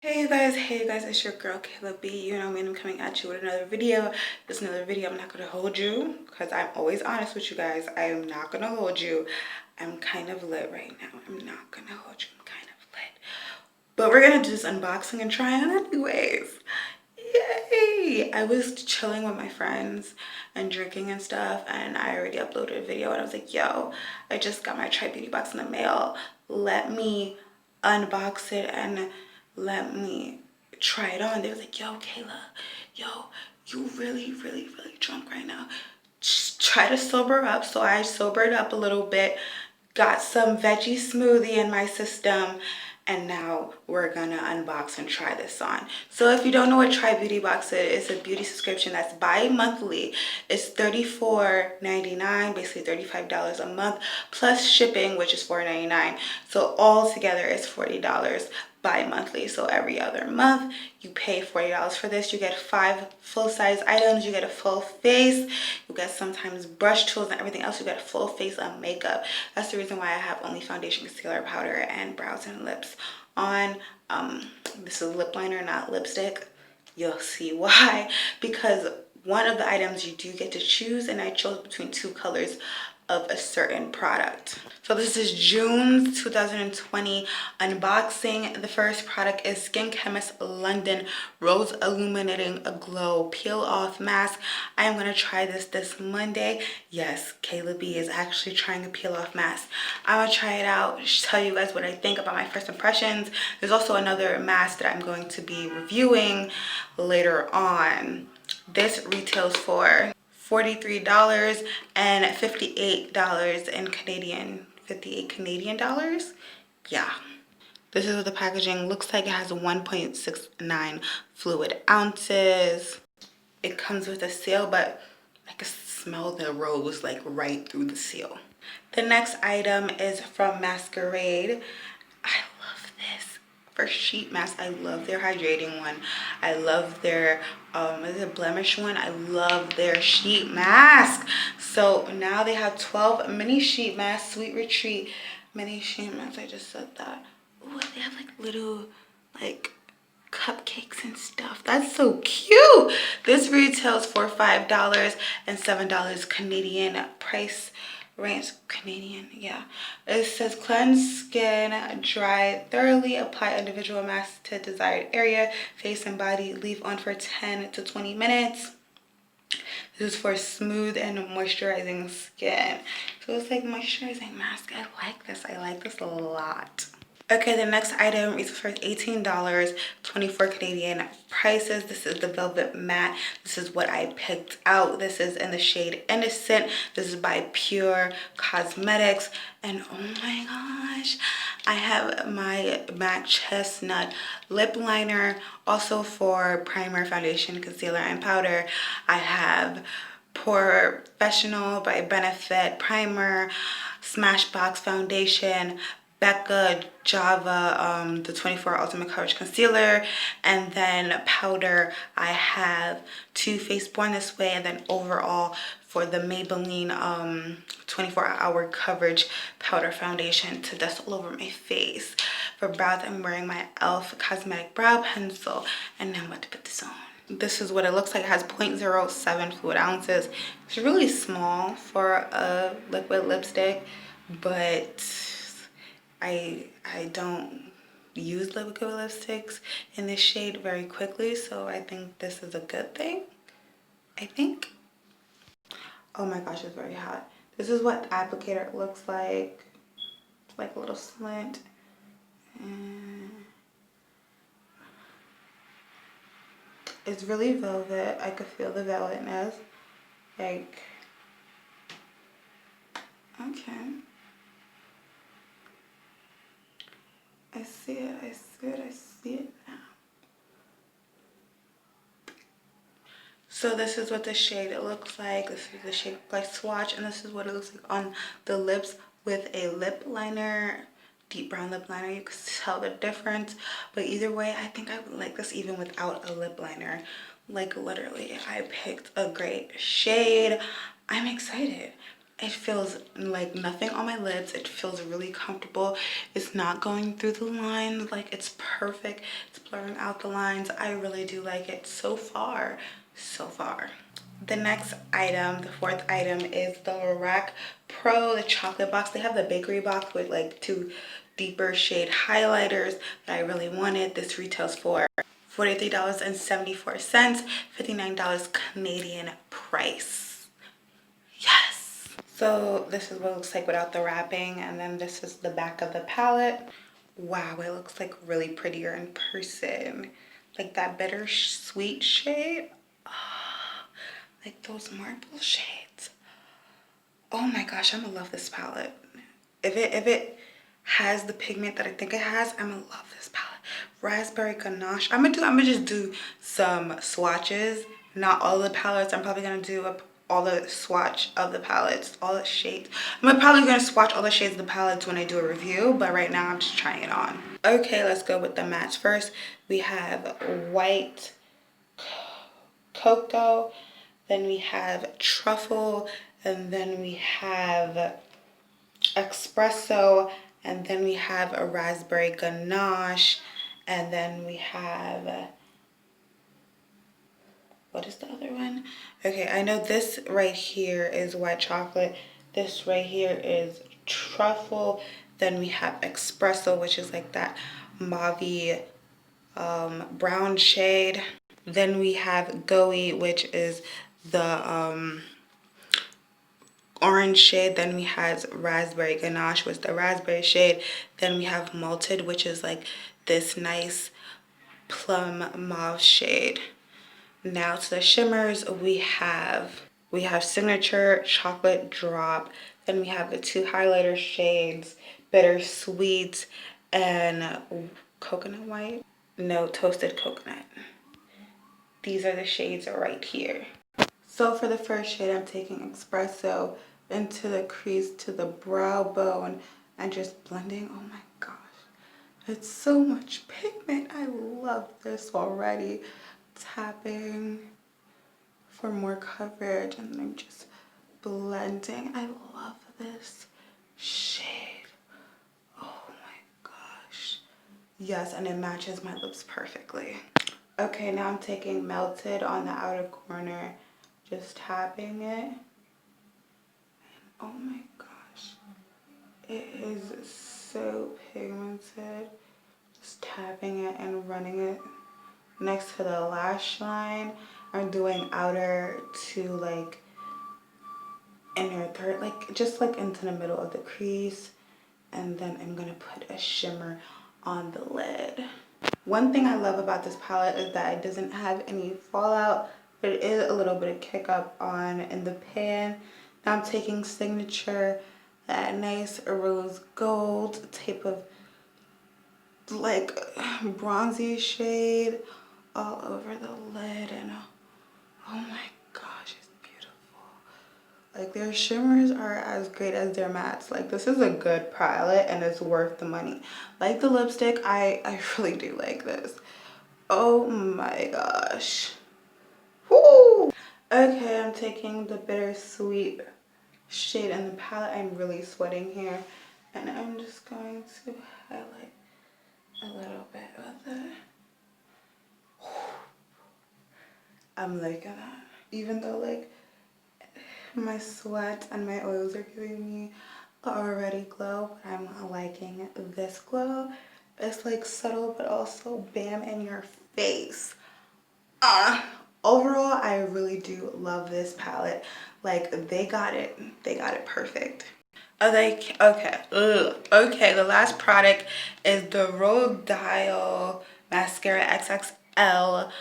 Hey you guys, it's your girl Kayla B. You know me, and I'm coming at you with another video. This is another video. I'm not gonna hold you because I'm always honest with you guys. I am not gonna hold you. I'm kind of lit right now. I'm not gonna hold you. I'm kind of lit. But we're gonna do this unboxing and try on anyways. Yay! I was chilling with my friends and drinking and stuff, and I already uploaded a video and I was like, yo, I just got my Tri Beauty box in the mail. Let me unbox it and let me try it on. They was like, yo, Kayla, yo, you really drunk right now. Just try to sober up. So I sobered up a little bit, got some veggie smoothie in my system, and now we're gonna unbox and try this on. So if you don't know what Tri Beauty Box is, it's a beauty subscription that's bi-monthly. It's $34.99, basically $35 a month, plus shipping, which is $4.99. So all together it's $40 bi-monthly. So every other month you pay $40 for this. You get 5 full-size items. You get a full face. You get sometimes brush tools and everything else. You get a full face of makeup. That's the reason why I have only foundation, concealer, powder, and brows and lips on. This is lip liner, not lipstick. You'll see why, because one of the items you do get to choose, and I chose between 2 colors of a certain product. So this is June 2020 unboxing. The first product is Skin Chemist London Rose Illuminating Glow Peel Off Mask. I am going to try this Monday. Yes, Kayla B is actually trying a peel off mask. I'm going to try it out, tell you guys what I think about my first impressions. There's also another mask that I'm going to be reviewing later on. This retails for $43 and $58 in Canadian, 58 Canadian dollars. Yeah. This is what the packaging looks like. It has 1.69 fluid ounces. It comes with a seal, but I can smell the rose like right through the seal. The next item is from Maskeraide. I love this. For sheet mask, I love their hydrating one. I love their is it blemish one? I love their sheet mask. So now they have 12 mini sheet masks, Sweet Retreat mini sheet masks. I just said that. Oh, they have like little like cupcakes and stuff. That's so cute. This retails for $5 and $7 Canadian price range. Canadian, yeah. It says cleanse skin, dry thoroughly, apply individual masks to desired area, face and body, leave on for 10 to 20 minutes. This is for smooth and moisturizing skin. So it's like moisturizing mask. I like this. I like this a lot. Okay, the next item is for $18, 24 Canadian prices. This is the Velvet Matte. This is what I picked out. This is in the shade Innocent. This is by Pure Cosmetics. And oh my gosh, I have my matte chestnut lip liner. Also for primer, foundation, concealer, and powder, I have Professional by Benefit primer, Smashbox foundation, Becca Java, the 24 Ultimate Coverage Concealer, and then powder, I have Too Faced Born This Way, and then overall for the Maybelline 24-hour coverage powder foundation to dust all over my face. For brows, I'm wearing my e.l.f. Cosmetic Brow Pencil, and now I'm about to put this on. This is what it looks like. It has 0.07 fluid ounces. It's really small for a liquid lipstick, but I don't use liquid lipsticks in this shade very quickly, so I think this is a good thing. I think. Oh my gosh, it's very hot. This is what the applicator looks like. Like a little slant. And it's really velvet. I could feel the velvetness. Like, okay. I see it, I see it, I see it now. So this is what the shade looks like. This is the shade by swatch, and this is what it looks like on the lips with a lip liner, deep brown lip liner. You can tell the difference, but either way, I think I would like this even without a lip liner. Like literally, I picked a great shade. I'm excited. It feels like nothing on my lips. It feels really comfortable. It's not going through the lines. Like, it's perfect. It's blurring out the lines. I really do like it so far. So far. The next item, the fourth item, is the LORAC Pro, the chocolate box. They have the bakery box with like 2 deeper shade highlighters that I really wanted. This retails for $43.74, $59 Canadian price. Yes! So this is what it looks like without the wrapping, and then this is the back of the palette. Wow, it looks like really prettier in person. Like that bittersweet shade. Like those marble shades. Oh my gosh, I'm gonna love this palette. If it has the pigment that I think it has, I'm gonna love this palette. Raspberry Ganache. I'm gonna just do some swatches. Not all the palettes. I'm probably gonna do all the swatch of the palettes, all the shades. I'm probably gonna swatch all the shades of the palettes when I do a review, but right now I'm just trying it on. Okay, let's go with the mattes first. We have white cocoa, then we have truffle, and then we have espresso, and then we have a raspberry ganache, and then we have, what is the other one? Okay, I know this right here is white chocolate. This right here is truffle. Then we have espresso, which is like that mauve brown shade. Then we have Goey, which is the orange shade. Then we have raspberry ganache, with the raspberry shade. Then we have malted, which is like this nice plum mauve shade. Now to the shimmers, we have Signature, Chocolate Drop. Then we have the 2 highlighter shades, Bittersweet and Coconut White. No, Toasted Coconut. These are the shades right here. So for the first shade, I'm taking espresso into the crease to the brow bone and just blending. Oh my gosh, it's so much pigment. I love this already. Tapping for more coverage, and then I'm just blending. I love this shade. Oh my gosh. Yes, and it matches my lips perfectly. Okay, now I'm taking Melted on the outer corner, just tapping it. Oh my gosh, it is so pigmented. Just tapping it and running it next to the lash line. I'm doing outer to like inner third, like just like into the middle of the crease, and then I'm gonna put a shimmer on the lid. One thing I love about this palette is that it doesn't have any fallout, but it is a little bit of kick up on in the pan. Now I'm taking Signature, that nice rose gold type of like bronzy shade all over the lid, and oh my gosh, it's beautiful. Like their shimmers are as great as their mattes. Like this is a good palette and it's worth the money. Like the lipstick, I really do like this. Oh my gosh. Woo! Okay, I'm taking the Bittersweet shade in the palette. I'm really sweating here, and I'm just going to highlight a little bit with it. I'm liking that. Even though like my sweat and my oils are giving me already glow, but I'm liking this glow. It's like subtle but also bam in your face. Overall, I really do love this palette. Like they got it perfect. Okay, the last product is the Rodial Mascara XXL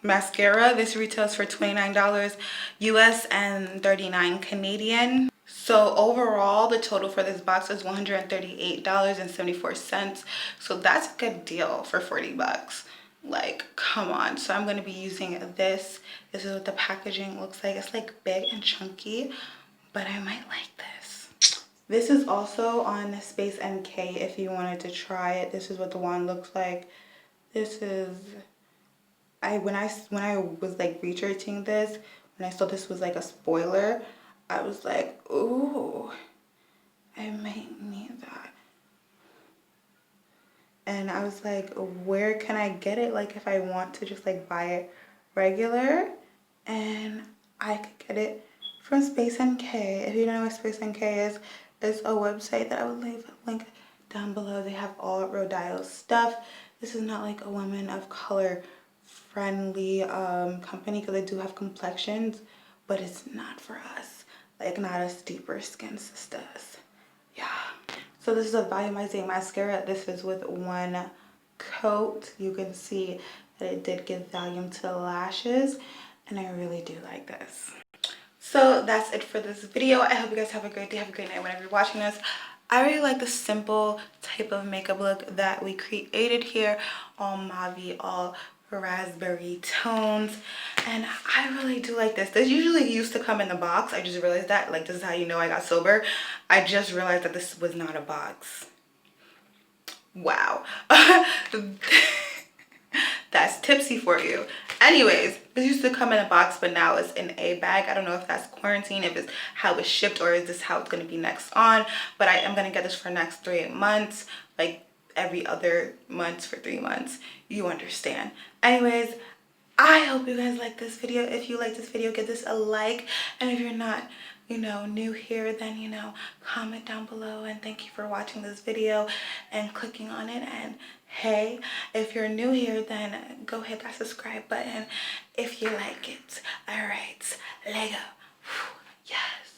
mascara. This retails for $29 US and $39 Canadian. So overall, the total for this box is $138.74. So that's a good deal for 40 bucks. Like, come on. So I'm going to be using this. This is what the packaging looks like. It's like big and chunky, but I might like this. This is also on Space NK if you wanted to try it. This is what the wand looks like. This is, when I was like researching this, when I saw this was like a spoiler, I was like, ooh, I might need that. And I was like, where can I get it? Like, if I want to just like buy it regular. And I could get it from Space NK. If you don't know what Space NK is, it's a website that I will leave a link down below. They have all Rodial stuff. This is not like a woman of color friendly company, because they do have complexions, but it's not for us. Like, not us deeper skin sisters. Yeah. So this is a volumizing mascara. This is with one coat. You can see that it did give volume to the lashes, and I really do like this. So that's it for this video. I hope you guys have a great day, have a great night whenever you're watching this. I really like the simple type of makeup look that we created here, all mauve, all raspberry tones, and I really do like this. This usually used to come in the box. I just realized that, like, this is how you know I got sober. I just realized that this was not a box. Wow. That's tipsy for you. Anyways, this used to come in a box, but now it's in a bag. I don't know if that's quarantine, if it's how it's shipped, or is this how it's going to be next on. But I am going to get this for next 3 months, like every other month for 3 months. You understand. Anyways, I hope you guys like this video. If you like this video, give this a like. And if you're not, you know, new here, then, you know, comment down below. And thank you for watching this video and clicking on it. And hey, if you're new here, then go hit that subscribe button if you like it. All right, Lego. Yes.